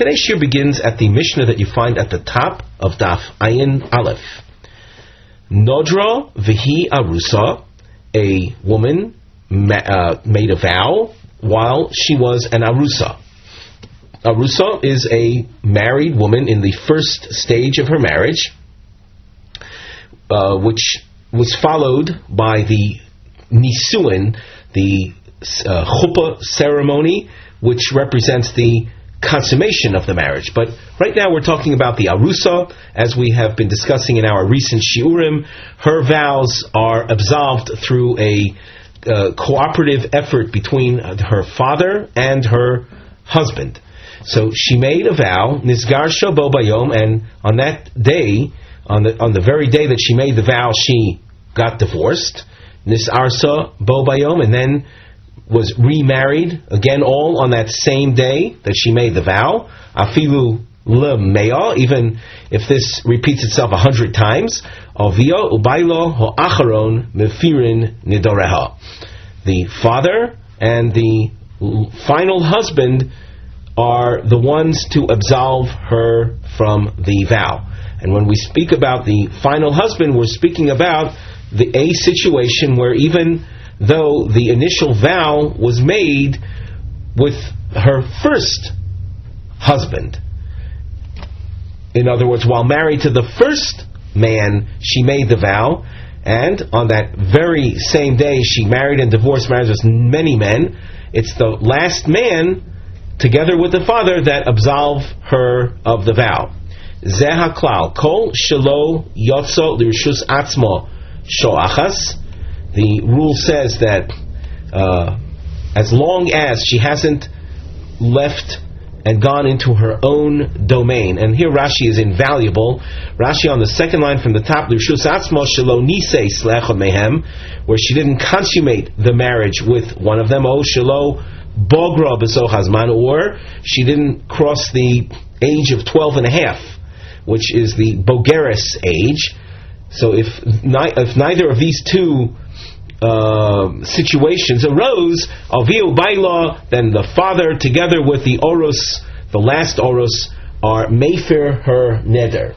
Today's shiur begins at the Mishnah that you find at the top of Daf Ayin Aleph. Nodra v'hi arusa, a woman made a vow while she was an arusa. Arusa is a married woman in the first stage of her marriage, which was followed by the nisuin, the chuppah ceremony, which represents the consummation of the marriage. But right now we're talking about the arusa, as we have been discussing in our recent shiurim. Her vows are absolved through a cooperative effort between her father and her husband. So she made a vow, nisgar shabo bayom, and on that day, on the very day that she made the vow, she got divorced, nisarsa bo bayom, and then was remarried again, all on that same day that she made the vow. Afilu lemeya, even if this repeats itself 100 times. Avia ubaylo ho'acharon mefirin nidoreha. The father and the final husband are the ones to absolve her from the vow. And when we speak about the final husband, we're speaking about a situation where even though the initial vow was made with her first husband, in other words, while married to the first man, she made the vow, and on that very same day she married and divorced marriages with many men. It's the last man, together with the father, that absolve her of the vow. Zeh haklal, kol shelo yotzo l'rishus atzmo shoachas. The rule says that as long as she hasn't left and gone into her own domain, and here Rashi is invaluable. Rashi on the second line from the top, l'rishus atzmo shelo nisei slechot mehem, where she didn't consummate the marriage with one of them, o shelo bogra b'soch hazman, or she didn't cross the age of 12 and a half, which is the bogeres age. So if neither of these two situations arose, aviu baila, then the father together with the oros, the last oros, are mefer her neder.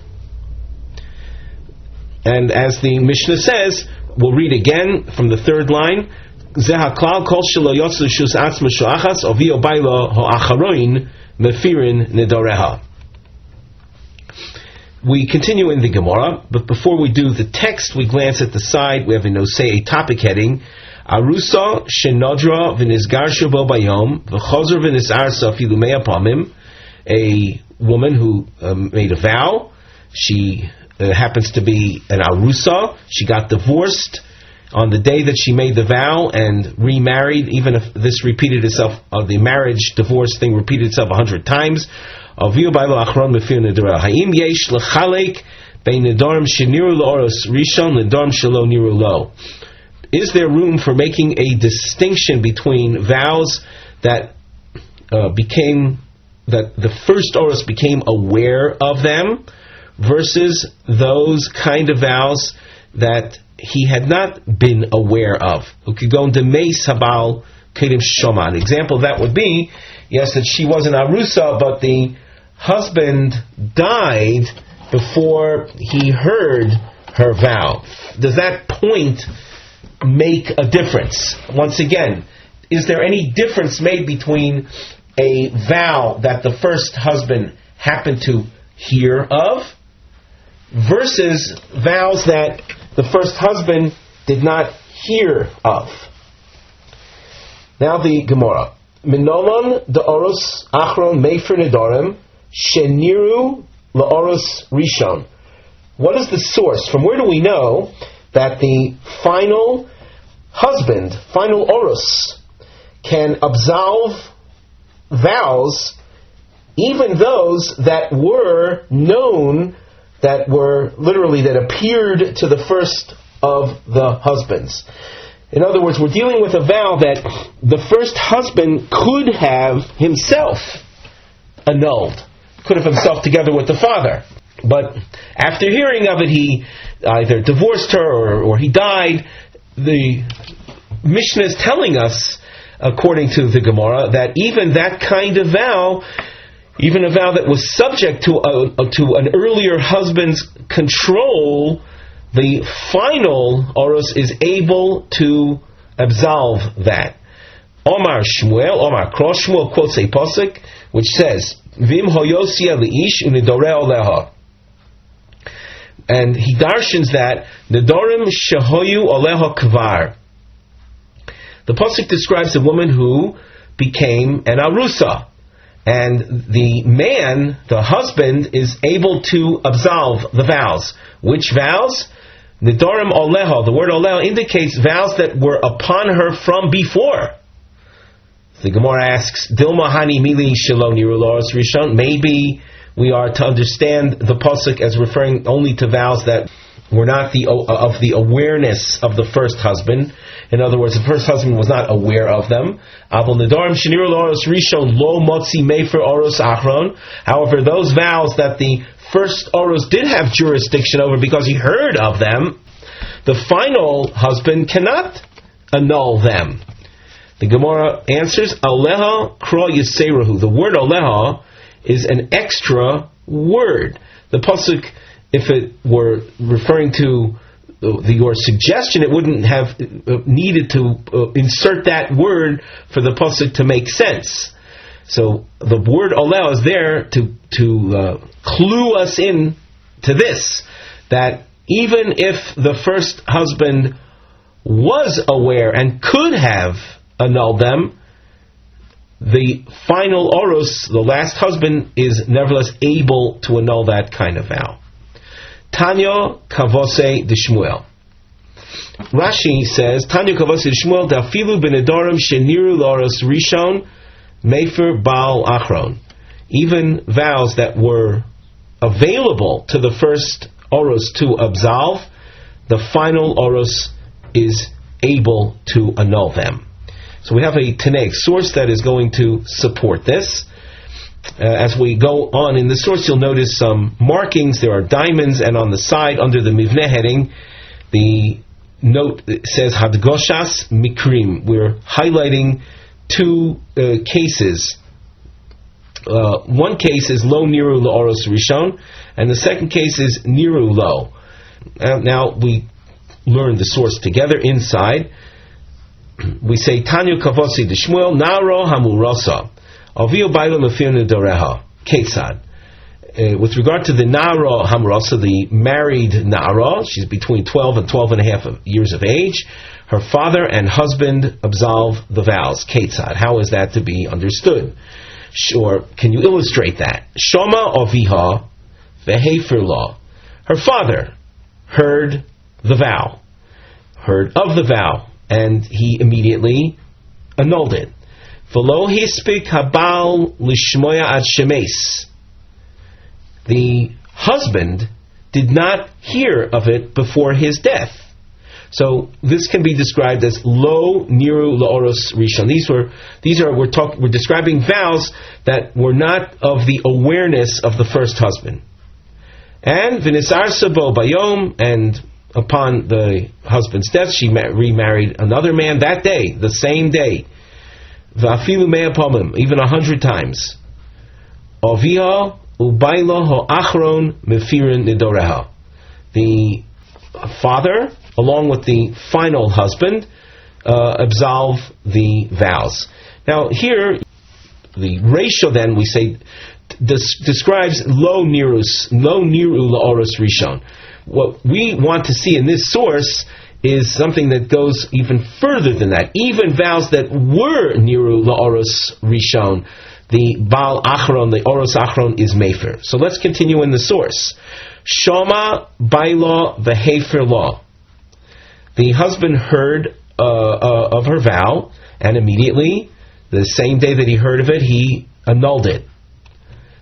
And as the Mishnah says, we'll read again from the third line, Zeh haklal kol shelo yotzu l'rishus atzmo shoachas aviu baila ho'acharon mefirin nidoreha. We continue in the Gemara, but before we do the text, we glance at the side. We have a topic heading, Arusa shenodra v'nizgar shabo bayom v'chozer v'nisarsa filu mea pamim. A woman who made a vow. She happens to be an arusa. She got divorced on the day that she made the vow and remarried, even if this repeated itself, the marriage divorce thing repeated itself 100 times. Is there room for making a distinction between vows that the first oros became aware of them versus those kind of vows that he had not been aware of? An example of that would be, yes, that she was an arusa, but the husband died before he heard her vow. Does that point make a difference? Once again, is there any difference made between a vow that the first husband happened to hear of versus vows that the first husband did not hear of? Now the Gemara. Minolon de oros achron mefer nedarim sheniru laoros rishon. What is the source? From where do we know that the final husband, final oros, can absolve vows, even those that were known, that were literally that appeared to the first of the husbands? In other words, we're dealing with a vow that the first husband could have himself annulled, could have himself together with the father. But after hearing of it, he either divorced her or he died. The Mishnah is telling us, according to the Gemara, that even that kind of vow even a vow that was subject to an earlier husband's control, the final oros is able to absolve that. Omar Cross Shmuel quotes a pasuk which says, Vim hoyosia leish unidoreh oleha. And he darshans that Nedarim shehoyu oleha kvar. The pasuk describes a woman who became an arusa, and the man, the husband, is able to absolve the vows. Which vows? Nedarim oleha. The word oleha indicates vows that were upon her from before. The Gemara asks, Dilma hani mili shelo niru loros rishon. Maybe we are to understand the pasuk as referring only to vows that were not of the awareness of the first husband. In other words, the first husband was not aware of them. However, those vows that the first oros did have jurisdiction over because he heard of them, the final husband cannot annul them. The Gemara answers, Aleha kro yiserahu. The word Aleha is an extra word. The pasuk, if it were referring to your suggestion, it wouldn't have needed to insert that word for the pasuk to make sense. So the word Aleha is there to clue us in to this, that even if the first husband was aware and could have annulled them, the final oros, the last husband, is nevertheless able to annul that kind of vow. Tanya Kavose de Shmuel. Rashi says, Tanya Kavose de Shmuel, Dafilu benedarim sheniru loros rishon mefer baal achron. Even vows that were available to the first oros to absolve, the final oros is able to annul them. So we have a Tanaic source that is going to support this. As we go on in the source, you'll notice some markings. There are diamonds, and on the side, under the Mivneh heading, the note says Hadgoshas Mikrim. We're highlighting two cases. One case is Lo Niru La'oros Rishon, and the second case is Niru Lo. Now we learn the source together inside. We say Tanya Kavosi de Shmuel Naro Hamurasa Avio Bailo Mefir Nedareha Ketzad. With regard to the Naro Hamurasa, the married Nara, she's between 12 and 12 and a half years of age. Her father and husband absolve the vows. Ketzad. How is that to be understood? Sure. Can you illustrate that? Shoma Aviha Vehefer Law. Her father heard the vow, heard of the vow, and he immediately annulled it. V'lo hispik habal lishmoya ad shemes. The husband did not hear of it before his death. So this can be described as lo niru laoros rishon. We're describing vows that were not of the awareness of the first husband. And v'nisar sabo bayom, and upon the husband's death, she remarried another man that day, the same day. V'afilu mea pomim, even 100 times. Avia ubaylo ho'achron mefirin nidoreha. The father, along with the final husband, absolve the vows. Now here, the ratio then, we say, describes lo niru la'oros rishon. What we want to see in this source is something that goes even further than that. Even vows that were niru la'oros rishon, the Baal Achron, the Oros Achron, is Mefer. So let's continue in the source. Shoma Baila Vehefer Law. The husband heard of her vow, and immediately, the same day that he heard of it, he annulled it.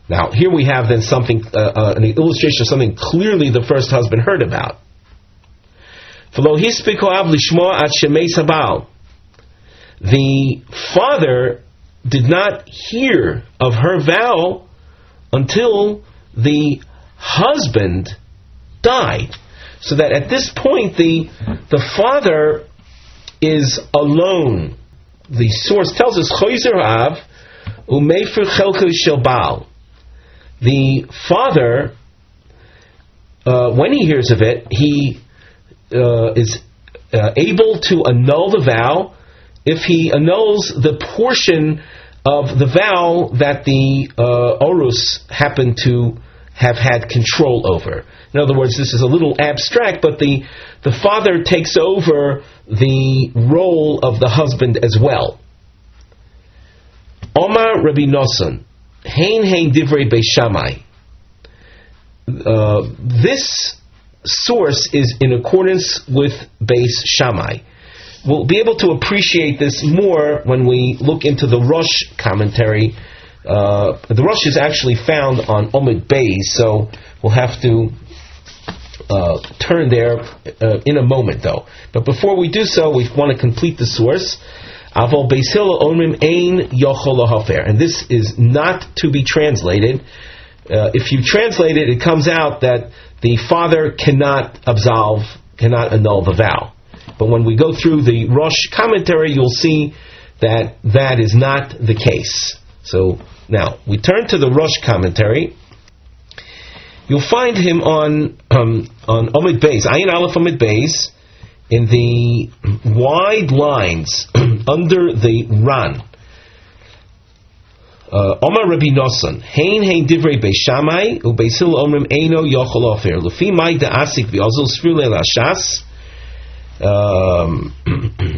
Now, here we have then something, an illustration of something clearly the first husband heard about. The father did not hear of her vow until the husband died. So that at this point, the father is alone. The source tells us, Choizer Av, Umefer Chelko Shel Baal. the father, when he hears of it, he is able to annul the vow if he annuls the portion of the vow that the orus happened to have had control over. In other words, this is a little abstract, but the father takes over the role of the husband as well. Omar Rabbi Yehonasan, Hein Divrei Beis Shammai. This source is in accordance with Beis Shammai. We'll be able to appreciate this more when we look into the Rosh commentary. The Rosh is actually found on Omid Beis, so we'll have to turn there in a moment, though. But before we do so, we want to complete the source. Aval Beis Hillel Omrim Ein Yochol Lahafer, and this is not to be translated. If you translate it, it comes out that the father cannot annul the vow. But when we go through the Rosh commentary, you'll see that that is not the case. So now we turn to the Rosh commentary. You'll find him on Omid Beis, Ayin Aleph Omid Beis, in the wide lines under the Ran. Omar Rabbi Yehonasan, Hein Divrei Beis Shammai, Ubeis Hillel Omrim Eino Yochol Ofer, Lefi Mai Da'asik V'Ozil Sfir Leil Hashas.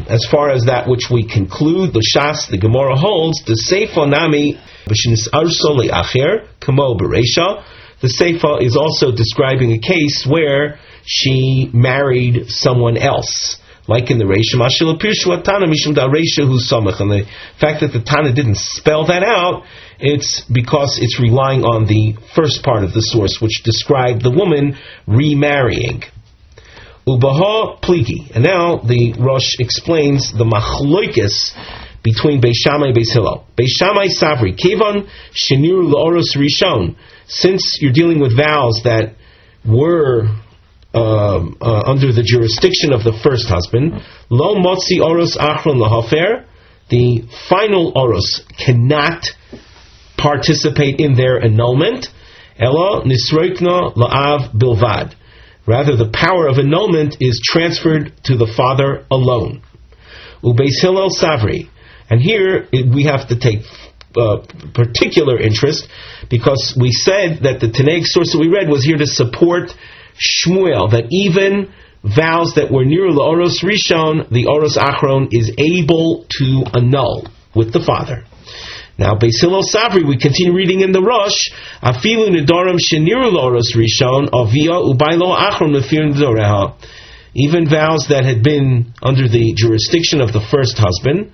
As far as that which we conclude, the Shas, the Gemara holds, the Seifa Nami B'Shinis Arso Le'acher Kamo Bereisha. The Seifa is also describing a case where she married someone else, like in the Reisha. And the fact that the Tana didn't spell that out, it's because it's relying on the first part of the source, which described the woman remarrying. Ubaha pligi. And now the Rosh explains the machloikis between Beis Shammai and Beis Hillel. Beis Shammai savri kevan shenir l'oros rishon. Since you're dealing with vows that were under the jurisdiction of the first husband, lo motzi oros achron lahafer, the final oros cannot participate in their annulment. Ela nisroikna la'av bilvad. Rather, the power of annulment is transferred to the father alone. Ubeis Hillel savri. And here we have to take particular interest, because we said that the Tanaic source that we read was here to support Shmuel, that even vows that were near l'oros rishon, the oros achron is able to annul with the father. Now, Beis Hillel savri, we continue reading in the Rosh, afilu nedarim sheniru l'oros rishon, avia ubaylo achron mefir nedoreha. Even vows that had been under the jurisdiction of the first husband,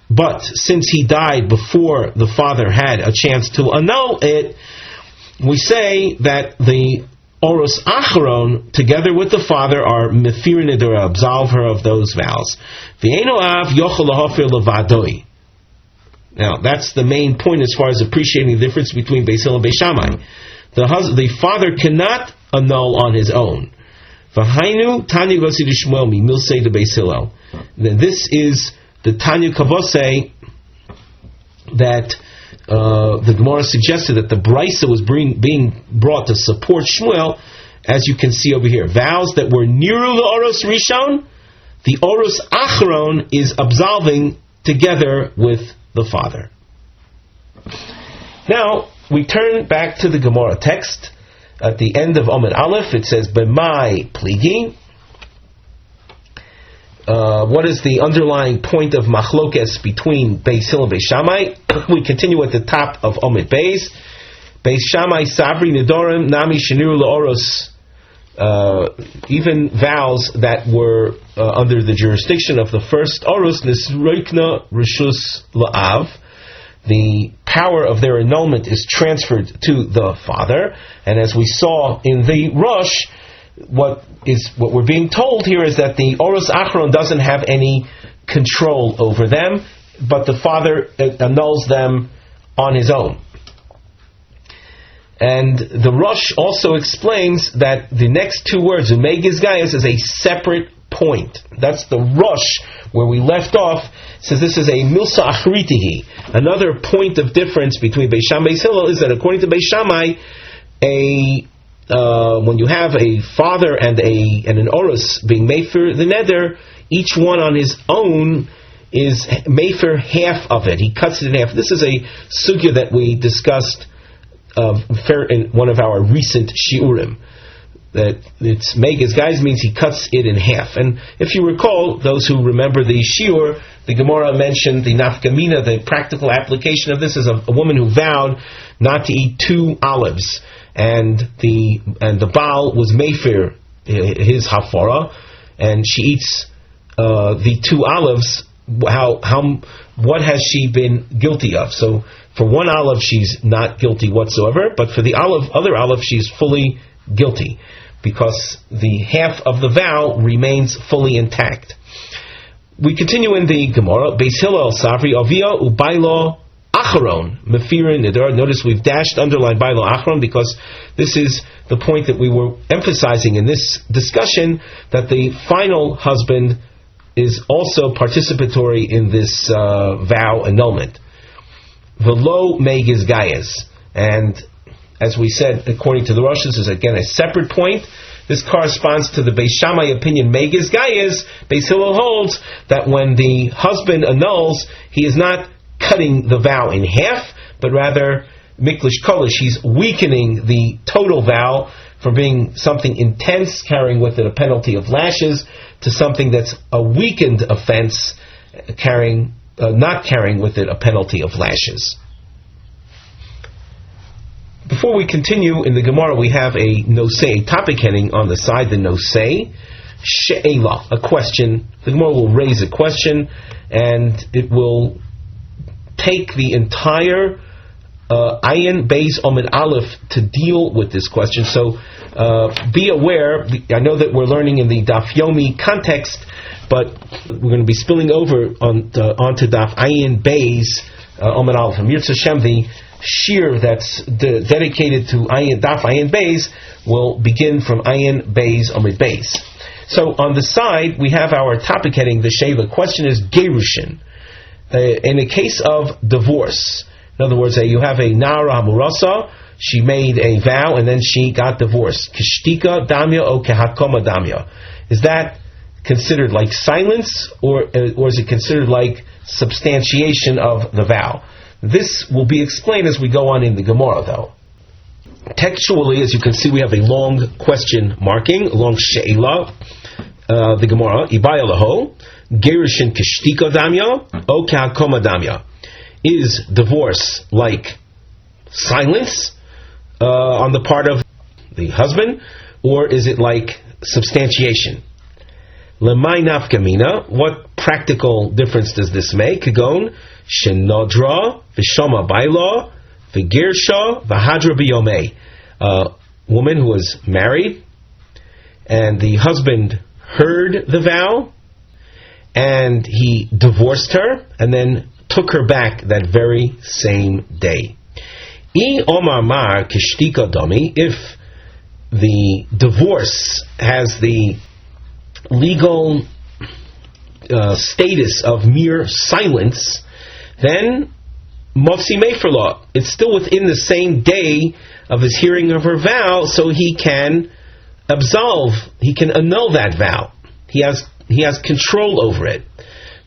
but since he died before the father had a chance to annul it, we say that the oros achron, together with the father, are mefir nedora, absolve her of those vows. V'eino av yochol lahafer levadoi. Now, that's the main point as far as appreciating the difference between Beis Hillel and Beis Shammai. The father cannot annul on his own. V'hainu tanya gosi de Shmuel mi milsei de Beis Hillel. Then this is the Tanya Kavose that the Gemara suggested that the Brisa was being brought to support Shmuel, as you can see over here. Vows that were niru l'oros rishon, the oros achron is absolving together with the father. Now, we turn back to the Gemara text. At the end of Amud Aleph, it says, B'mai pligi. What is the underlying point of machlokes between Beis Hillel and Beis Shammai? We continue at the top of Omid Beis. Beis Shammai sabri nedarim nami sheniru l'oros. Even vows that were under the jurisdiction of the first oros nisroikna rishus la'av. The power of their annulment is transferred to the father, and as we saw in the Rosh, what we're being told here is that the oros achron doesn't have any control over them, but the father annuls them on his own. And the Rosh also explains that the next two words, Umegis Gaius, is a separate point. That's the Rosh where we left off says this is a milsa achritihi. Another point of difference between Beis Shammai and Beis Hillel is that according to Beis Shammai, when you have a father and an orus being mefer the neder, each one on his own is mefer half of it. He cuts it in half. This is a sugya that we discussed in one of our recent shiurim. That it's megas guys means he cuts it in half. And if you recall, those who remember the shiur, the Gemara mentioned the nafkamina, the practical application of this is a woman who vowed not to eat 2 olives, and the Baal was mefer his hafara, and she eats the 2 olives. What has she been guilty of? So for 1 olive she's not guilty whatsoever, but for the other olive she's fully guilty, because the half of the vow remains fully intact. We continue in the Gemara. Beis Hillel Savri Avia Ubailo Acharon Mefirin Nidar. Notice we've underlined Bailo Acharon because this is the point that we were emphasizing in this discussion, that the final husband is also participatory in this vow annulment. Velo Megiz Gayas. And as we said, according to the Rosh, this is again a separate point. This corresponds to the Beis Shammai opinion, Megiz Gayas. Beis Hillel holds that when the husband annuls, he is not cutting the vow in half, but rather, Miklish Kolish, he's weakening the total vow from being something intense, carrying with it a penalty of lashes, to something that's a weakened offense, not carrying with it a penalty of lashes. Before we continue in the Gemara, we have a nosei, a topic heading on the side, the nosei, she'ela, a question. The Gemara will raise a question, and it will take the entire Ayin Beis Omid Aleph to deal with this question. So be aware, I know that we're learning in the Daf Yomi context, but we're going to be spilling over onto Daf Ayin Beis Omid Aleph. From Yirtzeh Hashem, the shiur that's dedicated to Daf Ayin Beis will begin from Ayin Beis Omid Beis. So on the side, we have our topic heading, the Sheva. Question is Gerushin. In a case of divorce, in other words, you have a Nara Hamurasa, she made a vow and then she got divorced. Kishtika Damya o Kehakoma Damya. Is that considered like silence, or is it considered like substantiation of the vow? This will be explained as we go on in the Gemara, though. Textually, as you can see, we have a long question marking, a long she'ela. The Gemara, Ibaya Laho, Gerushin Kishtika Damya, O Kehakoma Damya. Is divorce like silence on the part of the husband, or is it like substantiation? Lemay nafkamina, what practical difference does this make? Kagon, shenodra, v'shoma baila, v'girsha, v'hadra b'yomei. A woman who was married, and the husband heard the vow, and he divorced her, and then took her back that very same day. I omar mar kishtika domi, if the divorce has the legal status of mere silence, then mofsi meferla, it's still within the same day of his hearing of her vow, so he can absolve, he can annul that vow. He has control over it.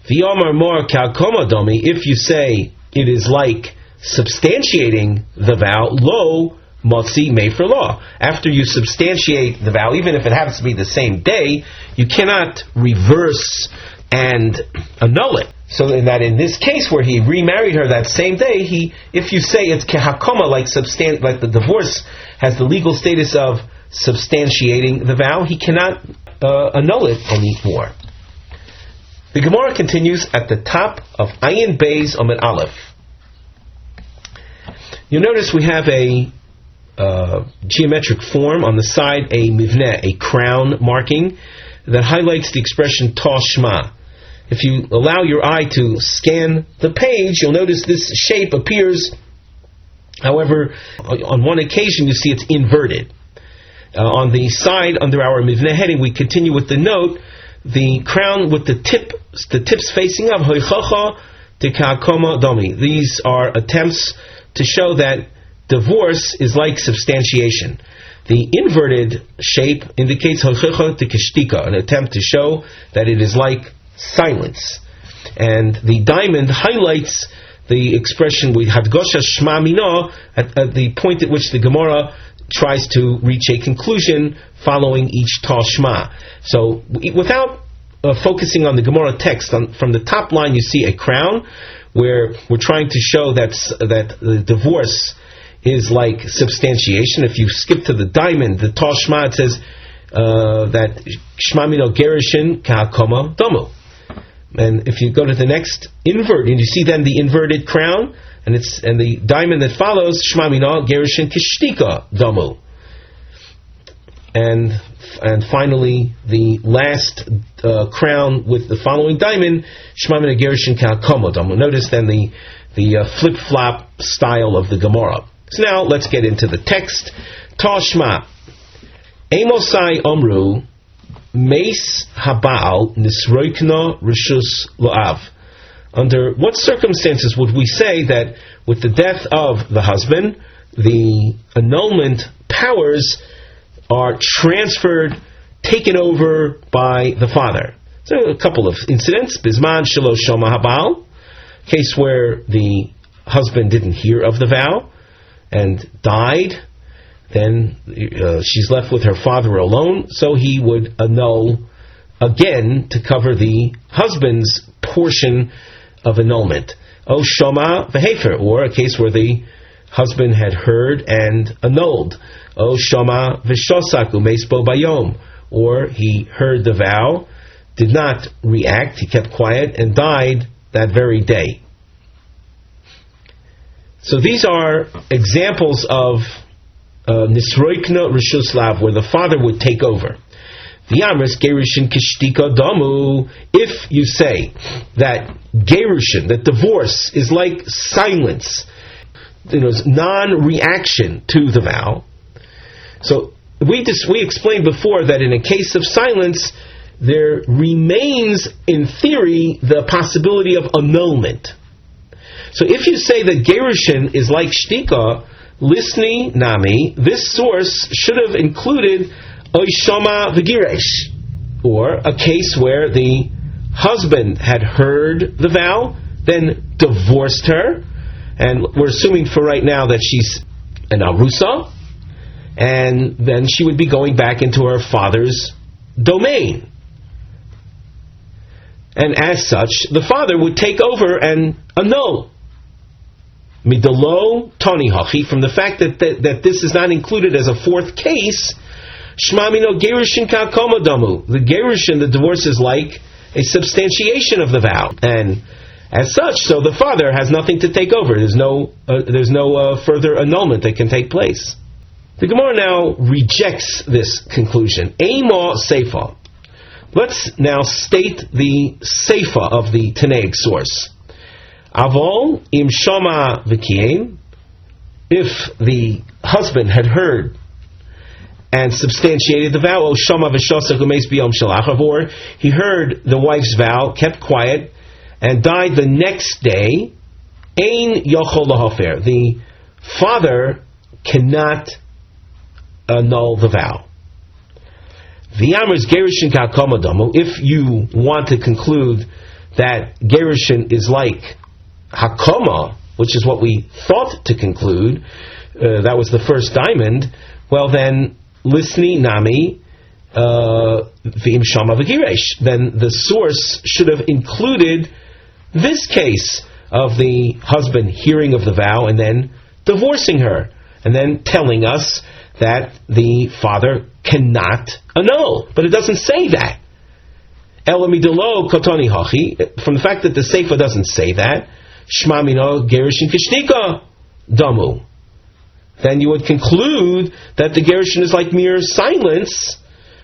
V'yomar mor k'akoma domi, if you say it is like substantiating the vow, lo motzi mefer law. After you substantiate the vow, even if it happens to be the same day, you cannot reverse and annul it. So in this case where he remarried her that same day, if you say it's kehakoma, like the divorce has the legal status of substantiating the vow, he cannot annul it anymore. The Gemara continues at the top of Ayin Beis Omid Aleph. You'll notice we have a geometric form on the side, a mivneh, a crown marking that highlights the expression Ta Shma. If you allow your eye to scan the page, you'll notice this shape appears. However, on one occasion you see it's inverted. On the side under our mivneh heading, we continue with the note the crown with the tips facing up. These are attempts to show that divorce is like substantiation. The inverted shape indicates an attempt to show that it is like silence. And the diamond highlights the expression with Hadgosha Shma Mino at the point at which the Gemara tries to reach a conclusion following each Tal Shma. So without focusing on the Gemara text, from the top line you see a crown, where we're trying to show that the divorce is like substantiation. If you skip to the diamond, the Tal Shma, it says that Shma Mino Gerishin Ka'akoma Domu. And if you go to the next invert, and you see then the inverted crown, and the diamond that follows, Shma Mino Gerishin Kishtika Domu. And finally, the last crown with the following diamond, Shma Mino Gerishin Ka'akoma Domu. Notice then the flip-flop style of the Gemara. So now let's get into the text. Tashma. Amosai Omru Meis Habal Nisroikna Rishus Lo'av. Under what circumstances would we say that with the death of the husband, the annulment powers are transferred, taken over by the father? So a couple of incidents. Bisman Shelo Shoma Habal, case where the husband didn't hear of the vow and died, then she's left with her father alone, so he would annul again to cover the husband's portion of annulment. O Shoma V'Hefer, or a case where the husband had heard and annulled. O Shoma V'Shosaku Meisbo Bayom, or he heard the vow, did not react, he kept quiet, and died that very day. So these are examples of Nisroikna Rishus Lav, where the father would take over. V'yamris Gerushin Kishtika Damu. If you say that Gerushin, that divorce, is like silence, non-reaction to the vow. So we explained before that in a case of silence, there remains, in theory, the possibility of annulment. So if you say that Gerushin is like Shtika, Lisni Nami, this source should have included Oishoma V'Giresh, or a case where the husband had heard the vow, then divorced her, and we're assuming for right now that she's an Arusa, and then she would be going back into her father's domain. And as such, the father would take over and annul. Midalo Toni Hachi, from the fact that this is not included as a fourth case, Shmamino Gerushin Ka'akoma Damu. The Gerushin, the divorce, is like a substantiation of the vow, and as such, so the father has nothing to take over. There's no further annulment that can take place. The Gemara now rejects this conclusion. Eima Seifa. Let's now state the Seifa of the Tanaic source. Avol im shoma v'kiyem, if the husband had heard and substantiated the vow, o shoma v'shosa gumeis biyom shalachav, or he heard the wife's vow, kept quiet, and died the next day, ein yochol lahofer, the father cannot annul the vow. V'yamers gerushin ka'akoma damu, if you want to conclude that gerushin is like Hakoma, which is what we thought to conclude, that was the first diamond, well then, Lisni Nami V'im Shama V'Giresh, then the source should have included this case of the husband hearing of the vow and then divorcing her, and then telling us that the father cannot annul. But it doesn't say that. Elamidolo Kotoni Hachi, from the fact that the Seifa doesn't say that, Shma Mino Gerushin Kishtika Damu, then you would conclude that the Gerushin is like mere silence,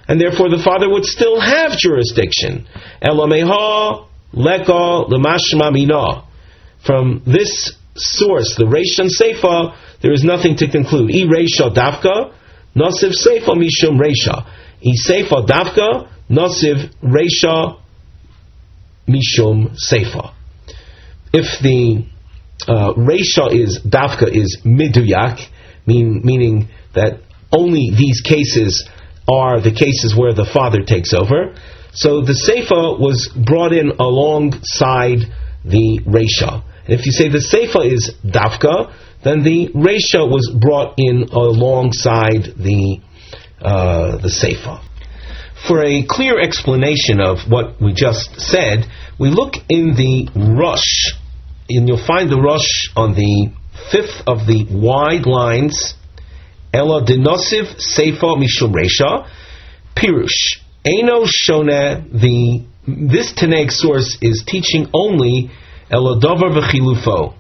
and therefore the father would still have jurisdiction. Elameha Leka Lemashma Mino. From this source, the Reish and Seifa, there is nothing to conclude. I Reisha Davka, Nosiv Seifa Mishum Reisha. I Seifa Davka, nosiv reisha mishum seifa. If the reisha is dafka is miduyak, meaning that only these cases are the cases where the father takes over, so the seifa was brought in alongside the reisha. And if you say the seifa is dafka, then the reisha was brought in alongside the seifa. For a clear explanation of what we just said, we look in the Rosh, and you'll find the Rosh on the fifth of the wide lines. Ela denosiv seifa mishum reisha pirush eino shona. This Tanaic source is teaching only ela davar v'chilufo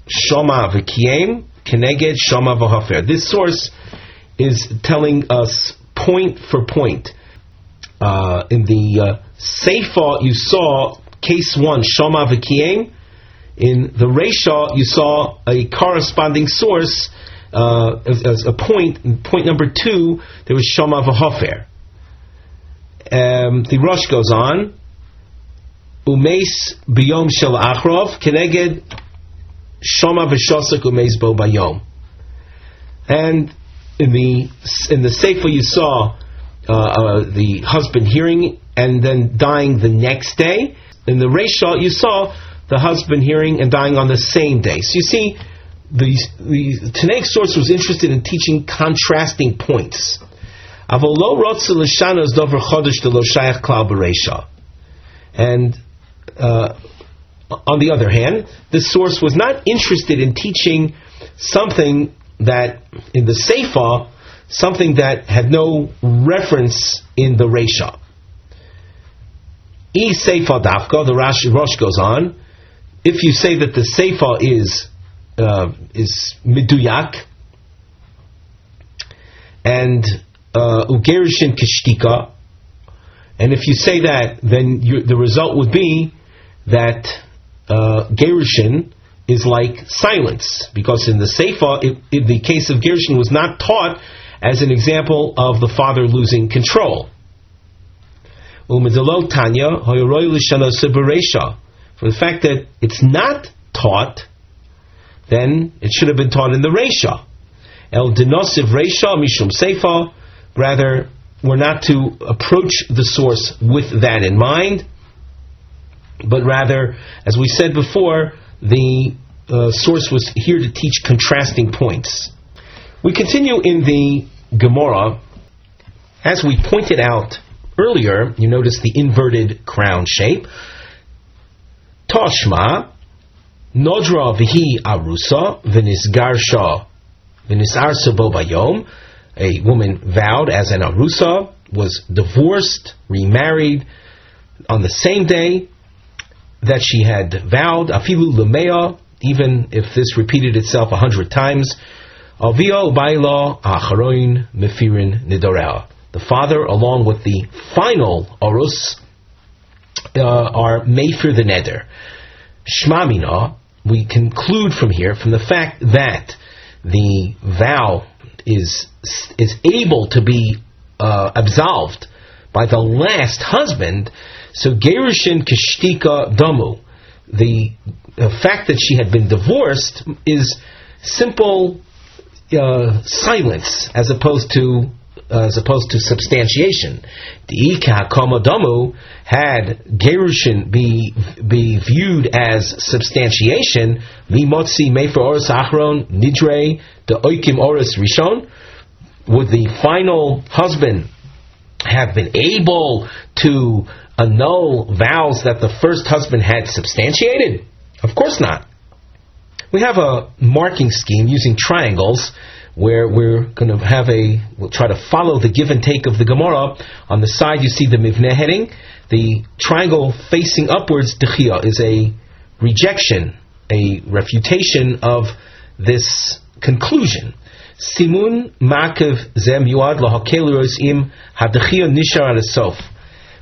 shoma v'kiyem keneged shoma v'hafer. This source is telling us point for point. In the Seifa, you saw case 1, Shoma v'kiyem. In the Reisha, you saw a corresponding source as a point. In point number 2, there was Shoma v'hafer. The Rosh goes on. Umeis biyom shel achrov keneged Shoma v'shosek umeis bo bayom. And in the Seifa, you saw the husband hearing and then dying the next day. In the Reisha, you saw the husband hearing and dying on the same day. So you see, the Tanaic source was interested in teaching contrasting points. And on the other hand, this source was not interested in teaching something that in the Seifa, something that had no reference in the Reisha. E Seifa Dafka, the Rosh goes on. If you say that the Seifa is Miduyak and Ugerishin Kishtika, and if you say that, then the result would be that Gerushin is like silence, because in the Seifa, in the case of Gerushin, was not taught as an example of the father losing control. For the fact that it's not taught, then it should have been taught in the Reisha. El denosiv Reisha mishum seifa. Rather, we're not to approach the source with that in mind, but rather, as we said before, the source was here to teach contrasting points. We continue in the Gemara. As we pointed out earlier, you notice the inverted crown shape. Toshma, Nodra v'hi arusa v'nisgarsha v'nisarsa bo bayom. A woman vowed as an arusa, was divorced, remarried on the same day that she had vowed. Afilu lemea, even if this repeated itself 100 times. Avia ubayla acharoin mefirin nidorea. The father, along with the final arus, are meifir the neder. Shmamina, we conclude from here, from the fact that the vow is able to be absolved by the last husband. So gerushin kishtika damu, the fact that she had been divorced is simple silence as opposed to substantiation. Diika damu, had gerushin be viewed as substantiation, limotzi mefer oris achron nidre de oikim oris rishon, would the final husband have been able to annul vows that the first husband had substantiated? Of course not. We have a marking scheme using triangles where we're going to we'll try to follow the give and take of the Gemara. On the side you see the Mivneh heading. The triangle facing upwards, Dechia, is a rejection, a refutation of this conclusion. Simun Ma'akev Zem Yuad Lahakel Rosim Hadechia Nishar Ad Sof.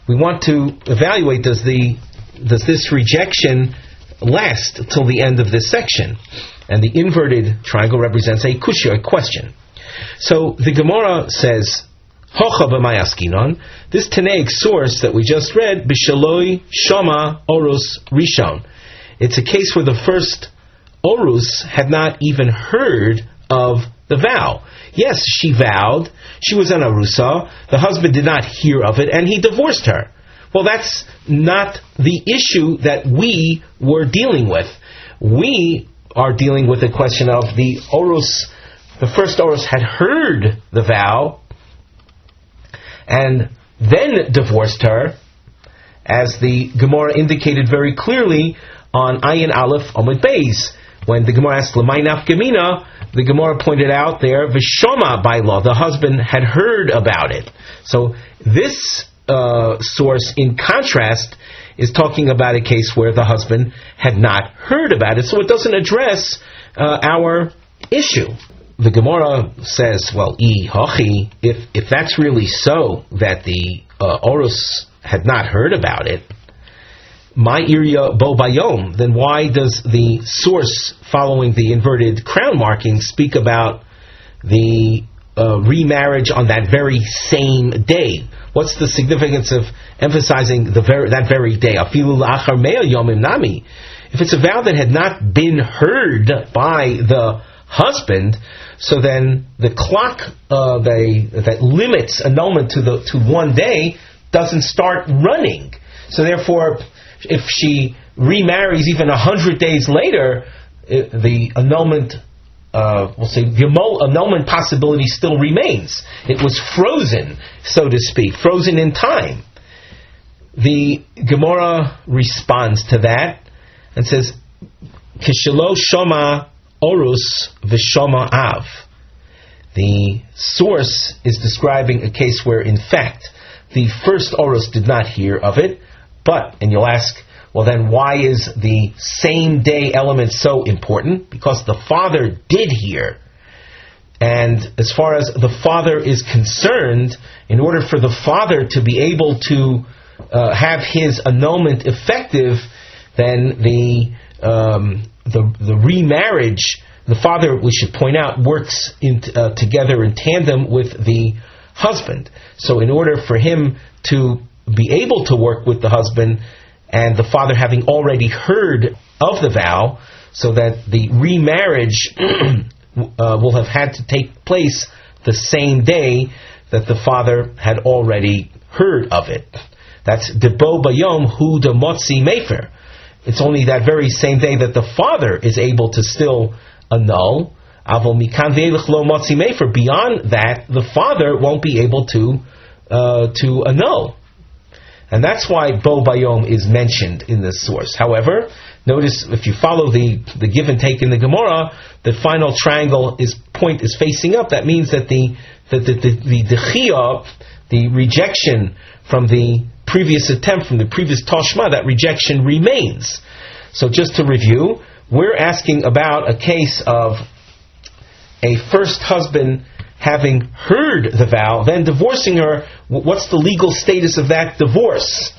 We want to evaluate, does this rejection last till the end of this section? And the inverted triangle represents a kushya, a question. So the Gemara says, Hocha b'may askinon. This Tanaic source that we just read, b'shaloi shama orus rishon. It's a case where the first orus had not even heard of the vow. Yes, she vowed. She was an arusa. The husband did not hear of it, and he divorced her. Well, that's not the issue that we were dealing with. We are dealing with the question of the orus. The first orus had heard the vow and then divorced her, as the Gemara indicated very clearly on Ayin Aleph Amud Beis. When the Gemara asked L'may nafkamina, the Gemara pointed out there, V'shoma by law, the husband had heard about it. So this source, in contrast, is talking about a case where the husband had not heard about it. So it doesn't address our issue. The Gemara says, well, if that's really so, that the orus had not heard about it, my iria bo bayom, then why does the source following the inverted crown marking speak about the remarriage on that very same day? What's the significance of emphasizing that very day? Afilu la'achar mea yomim nami. If it's a vow that had not been heard by the husband, so then the clock that limits annulment to 1 day doesn't start running. So therefore, if she remarries even 100 days later, the annulment, the annulment possibility still remains. It was frozen, so to speak, frozen in time. The Gemara responds to that and says, Kishelo shoma orus v'shoma av. The source is describing a case where, in fact, the first orus did not hear of it, and you'll ask, well then why is the same day element so important? Because the father did hear. And as far as the father is concerned, in order for the father to be able to have his annulment effective, then the remarriage, the father, we should point out, works together in tandem with the husband. So in order for him to be able to work with the husband, and the father having already heard of the vow, so that the remarriage will have had to take place the same day that the father had already heard of it. That's debo bayom hu de motzi mefer. It's only that very same day that the father is able to still annul. Avol mikan ve'elech lo motzi mefer. Beyond that, the father won't be able to annul. And that's why Bo Bayom is mentioned in this source. However, notice if you follow the give and take in the Gemara, the final triangle point is facing up. That means that the dechiyah, the rejection from the previous attempt, from the previous Toshma, that rejection remains. So just to review, we're asking about a case of a first husband having heard the vow, then divorcing her. What's the legal status of that divorce?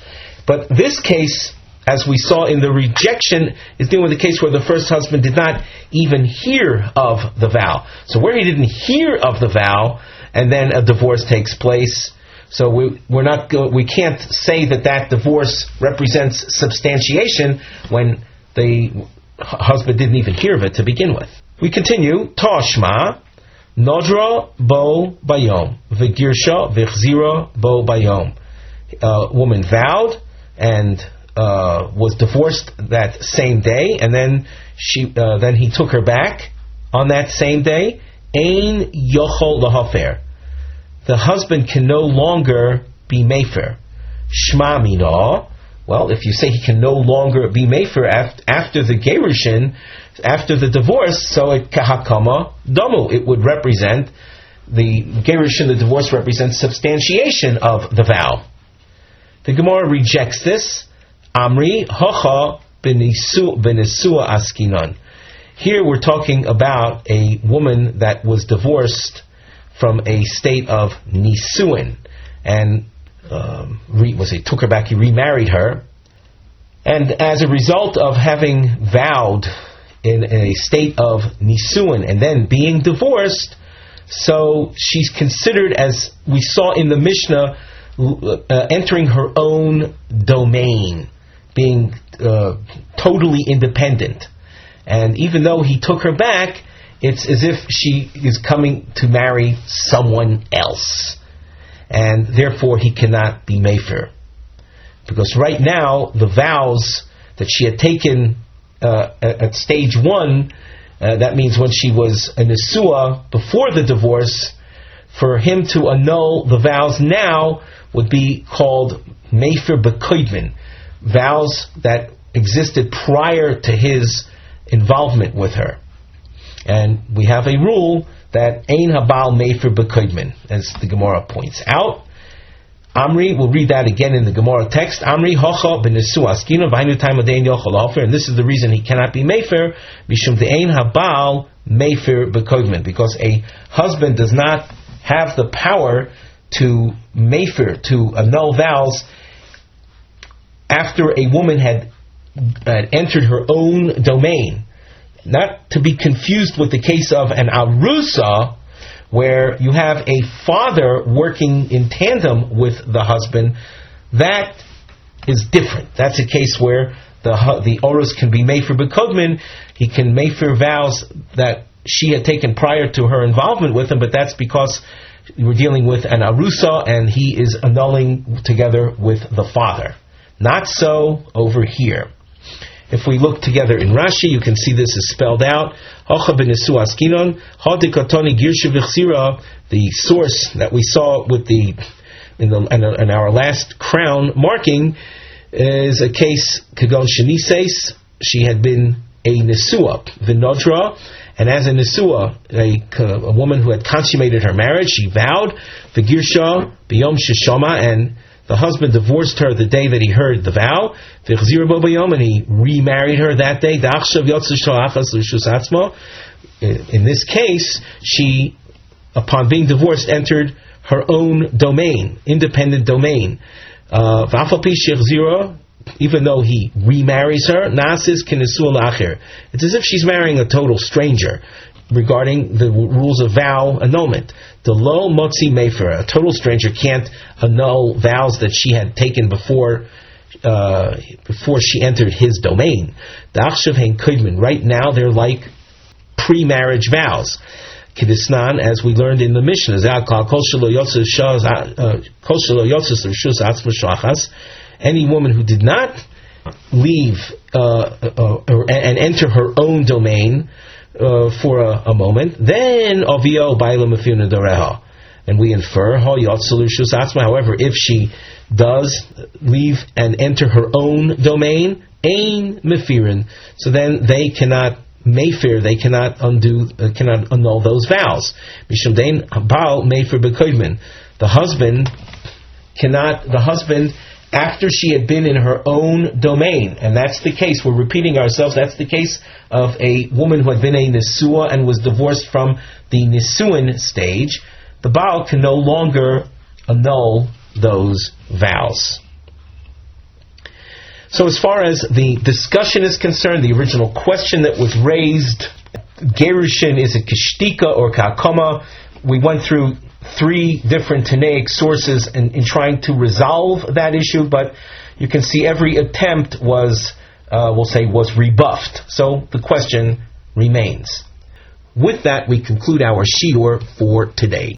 But this case, as we saw in the rejection, is dealing with a case where the first husband did not even hear of the vow. So where he didn't hear of the vow, and then a divorce takes place, so we can't say that divorce represents substantiation when the husband didn't even hear of it to begin with. We continue. Toshma Nodra bo bayom, v'girsha v'chzira bo bayom. Woman vowed and was divorced that same day, and then he took her back on that same day. Ein yochol lahafer. The husband can no longer be mefer. Shma mina. Well, if you say he can no longer be mefer after the gerushin, after the divorce, so it kahakama domu. It would represent, the gerushin, the divorce represents substantiation of the vow. The Gemara rejects this. Amri hacha benisua askinan. Here we're talking about a woman that was divorced from a state of nisuin, and took her back, he remarried her, and as a result of having vowed in a state of nisuin and then being divorced, so she's considered, as we saw in the Mishnah, entering her own domain, being totally independent. And even though he took her back, it's as if she is coming to marry someone else. And therefore he cannot be mefer. Because right now, the vows that she had taken at stage 1, that means when she was a nesua before the divorce, for him to annul the vows now would be called mefer b'koidmin, vows that existed prior to his involvement with her. And we have a rule that ein habal mefer b'koidmin, as the Gemara points out. Amri, we'll read that again in the Gemara text. Amri hocha b'nesua askina v'hainu taimadein yochel offer, and this is the reason he cannot be mefer, mishum de'ein habal mefer b'koidmin, because a husband does not have the power to mefer, to annul vows, after a woman had entered her own domain. Not to be confused with the case of an arusa, where you have a father working in tandem with the husband. That is different. That's a case where the orus can be mefer b'kodmin. He can mefer vows that she had taken prior to her involvement with him, but that's because we're dealing with an arusa and he is annulling together with the father. Not so over here. If we look together in Rashi, you can see this is spelled out. The source that we saw with in our last crown marking is a case kagon shenises. She had been a nesua, vinodra, and as a nesua, a woman who had consummated her marriage, she vowed the girsha biyom sheshama, and the husband divorced her the day that he heard the vow, and he remarried her that day. In this case, she, upon being divorced, entered her own domain, independent domain. Even though he remarries her, it's as if she's marrying a total stranger, regarding the rules of vow annulment. The lo motzi mefer, a total stranger can't annul vows that she had taken before she entered his domain. Right now they're like pre-marriage vows. Kidisnan, as we learned in the Mishnah, any woman who did not leave and enter her own domain for a moment, then avio baila mefuna doreha, and we infer however, if she does leave and enter her own domain, ein mefirin, so then they cannot mefer, they cannot annul those vows. Mishum dein bal mefer b'koidmin, the husband, after she had been in her own domain, and that's the case, we're repeating ourselves, that's the case of a woman who had been a nesua and was divorced from the nisuin stage, the Baal can no longer annul those vows. So as far as the discussion is concerned, the original question that was raised, Gerushin, is it kishtika or kakoma? We went through 3 different Tanaic sources in trying to resolve that issue, but you can see every attempt was rebuffed. So the question remains. With that, we conclude our shiur for today.